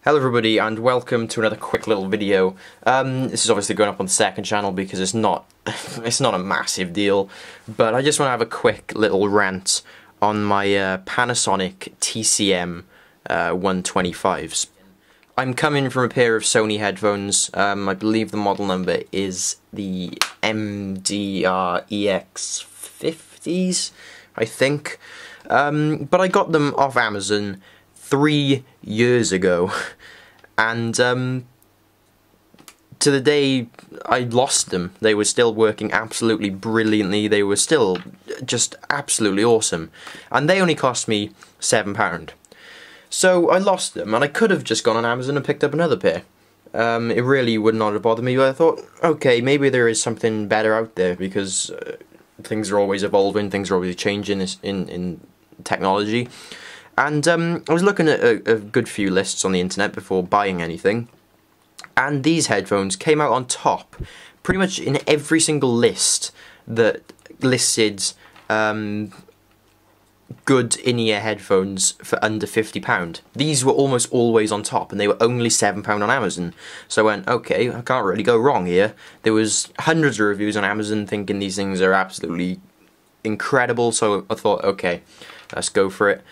Hello everybody and welcome to another quick little video. This is obviously going up on the second channel because it's not a massive deal, but I just want to have a quick little rant on my Panasonic TCM 125s. I'm coming from a pair of Sony headphones. I believe the model number is the MDR EX50s, I think. But I got them off Amazon 3 years ago, and to the day I lost them, they were still working absolutely brilliantly. They were still just absolutely awesome, and they only cost me £7. So I lost them, and I could have just gone on Amazon and picked up another pair. It really would not have bothered me, but I thought, okay, maybe there is something better out there, because things are always evolving, things are always changing in technology. And I was looking at a good few lists on the internet before buying anything, and these headphones came out on top pretty much in every single list that listed good in-ear headphones for under £50. These were almost always on top, and they were only £7 on Amazon. So I went, okay, I can't really go wrong here. There was hundreds of reviews on Amazon thinking these things are absolutely incredible, so I thought, okay, let's go for it.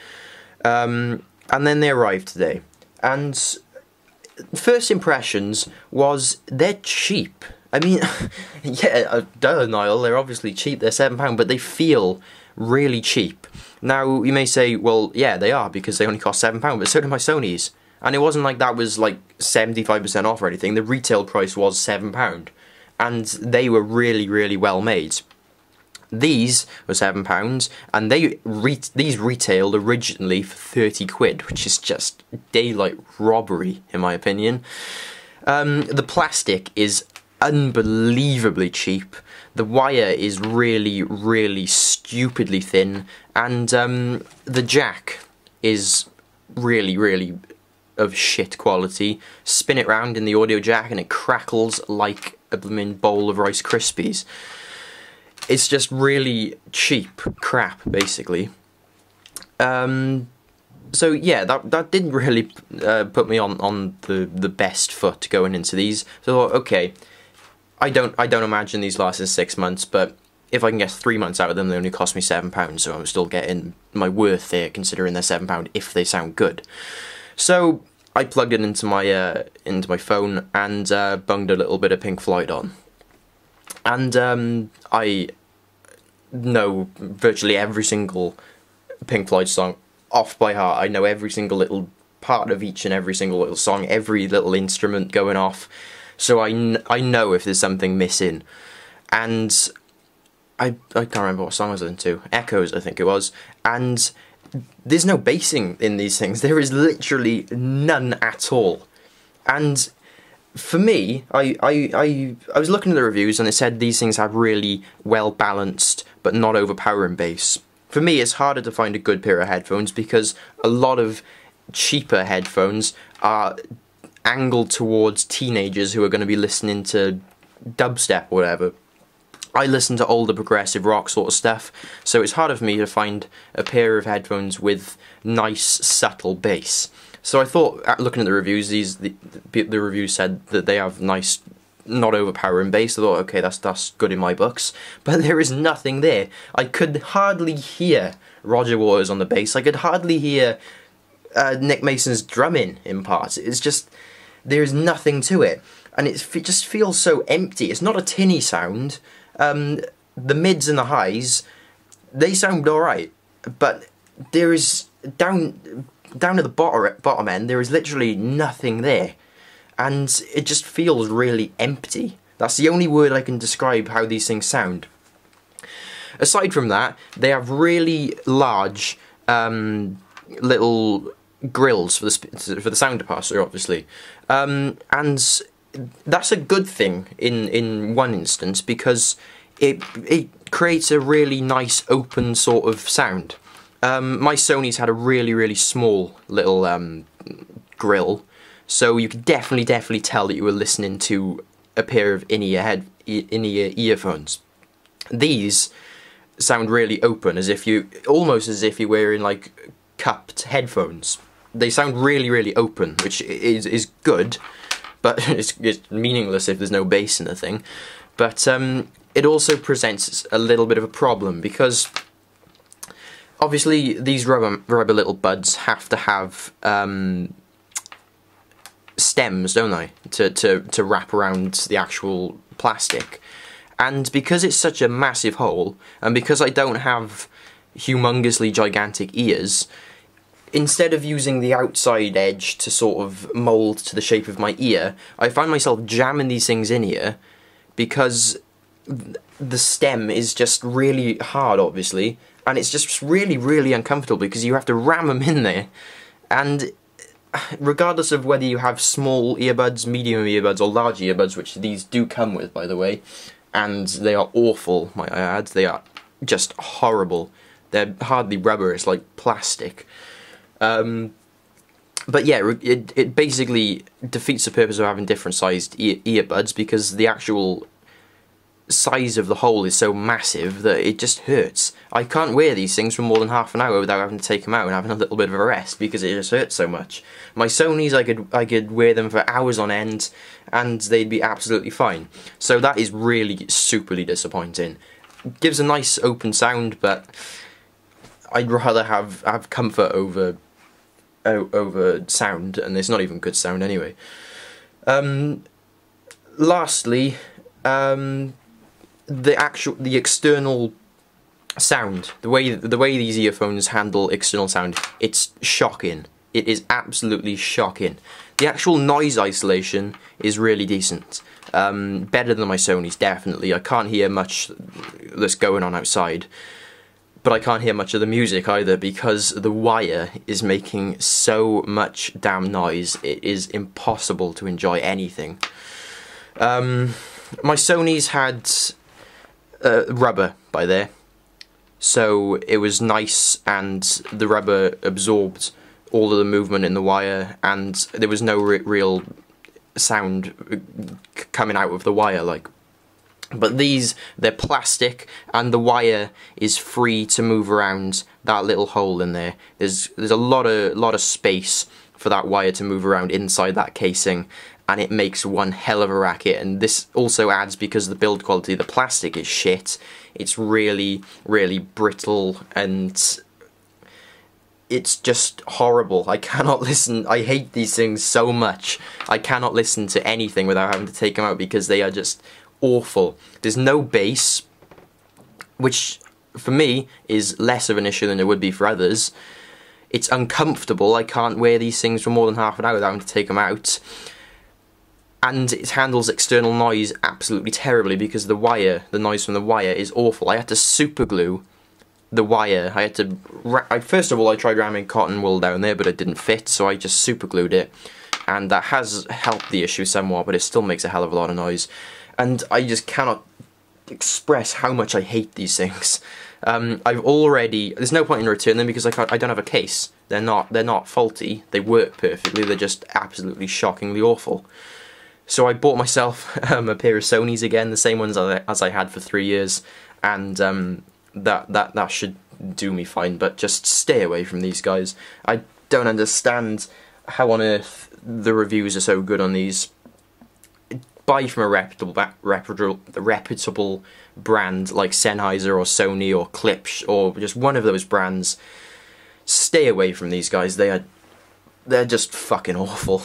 And then they arrived today, and first impressions was they're cheap. I mean, yeah, duh, Niall, they're obviously cheap, they're £7, but they feel really cheap. Now, you may say, well, yeah, they are, because they only cost £7, but so do my Sonys. And it wasn't like that was like 75% off or anything. The retail price was £7, and they were really, really well made. These were £7, and these retailed originally for 30 quid, which is just daylight robbery, in my opinion. The plastic is unbelievably cheap. The wire is really, really stupidly thin, and the jack is really, really of shit quality. Spin it round in the audio jack and it crackles like a blooming bowl of Rice Krispies. It's just really cheap crap, basically. So yeah, that didn't really put me on the best foot going into these. So okay, I don't imagine these lasting 6 months, but if I can get 3 months out of them, they only cost me £7, so I'm still getting my worth there, considering they're £7 if they sound good. So I plugged it into my phone and bunged a little bit of Pink Floyd on. And I know virtually every single Pink Floyd song off by heart. I know every single little part of each and every single little song, every little instrument going off. So I know if there's something missing. And I can't remember what song I was listening to. Echoes, I think it was. And there's no bassing in these things. There is literally none at all. And for me, I was looking at the reviews, and it said these things have really well balanced but not overpowering bass. For me, it's harder to find a good pair of headphones because a lot of cheaper headphones are angled towards teenagers who are going to be listening to dubstep or whatever. I listen to older progressive rock sort of stuff, so it's harder for me to find a pair of headphones with nice, subtle bass. So I thought, looking at the reviews, the reviews said that they have nice, not overpowering bass. I thought, okay, that's good in my books. But there is nothing there. I could hardly hear Roger Waters on the bass. I could hardly hear Nick Mason's drumming in parts. It's just, there's nothing to it. And it just feels so empty. It's not a tinny sound. The mids and the highs, they sound alright. But there is, down at the bottom end, there is literally nothing there, and it just feels really empty. That's the only word I can describe how these things sound. Aside from that, they have really large little grills for the sound departure, obviously, and that's a good thing in one instance, because it creates a really nice open sort of sound. My Sony's had a really, really small little grill, so you could definitely tell that you were listening to a pair of in-ear earphones. These sound really open, almost as if you're wearing like cupped headphones. they sound really, really open, which is good, but it's meaningless if there's no bass in the thing. But it also presents a little bit of a problem, because obviously these rubber little buds have to have stems, don't they, to wrap around the actual plastic. And because it's such a massive hole, and because I don't have humongously gigantic ears, instead of using the outside edge to sort of mould to the shape of my ear, I find myself jamming these things in here, because the stem is just really hard, obviously, and it's just really, really uncomfortable because you have to ram them in there. And regardless of whether you have small earbuds, medium earbuds, or large earbuds, which these do come with, by the way, and they are awful, might I add, they are just horrible. They're hardly rubber, it's like plastic. But yeah, it basically defeats the purpose of having different sized earbuds, because the actual size of the hole is so massive that it just hurts. I can't wear these things for more than half an hour without having to take them out and having a little bit of a rest, because it just hurts so much. My Sonys, I could wear them for hours on end and they'd be absolutely fine. So that is really superly disappointing. It gives a nice open sound, but I'd rather have comfort over sound, and it's not even good sound anyway. Lastly, the external sound, the way these earphones handle external sound, it's shocking. It is absolutely shocking. The actual noise isolation is really decent. Better than my Sonys, definitely. I can't hear much that's going on outside, but I can't hear much of the music either, because the wire is making so much damn noise. It is impossible to enjoy anything. My Sonys had rubber by there, so it was nice, and the rubber absorbed all of the movement in the wire, and there was no real sound coming out of the wire, like. But these, they're plastic, and the wire is free to move around that little hole in there. There's a lot of space for that wire to move around inside that casing, and it makes one hell of a racket. And this also adds, because the build quality, the plastic is shit. It's really, really brittle, and it's just horrible. I cannot listen. I hate these things so much. I cannot listen to anything without having to take them out, because they are just awful. There's no bass, which for me is less of an issue than it would be for others. It's uncomfortable. I can't wear these things for more than half an hour without having to take them out. And it handles external noise absolutely terribly, because the noise from the wire is awful. I had to super glue the wire. I had to, first of all, I tried ramming cotton wool down there, but it didn't fit, so I just super glued it, and that has helped the issue somewhat, but it still makes a hell of a lot of noise. And I just cannot express how much I hate these things. There's no point in returning them, because I don't have a case. They're not faulty. They work perfectly. They're just absolutely shockingly awful. So I bought myself a pair of Sonys again, the same ones as I had for 3 years, and that should do me fine. But just stay away from these guys. I don't understand how on earth the reviews are so good on these. Buy from a reputable brand like Sennheiser or Sony or Klipsch, or just one of those brands. Stay away from these guys. They're just fucking awful.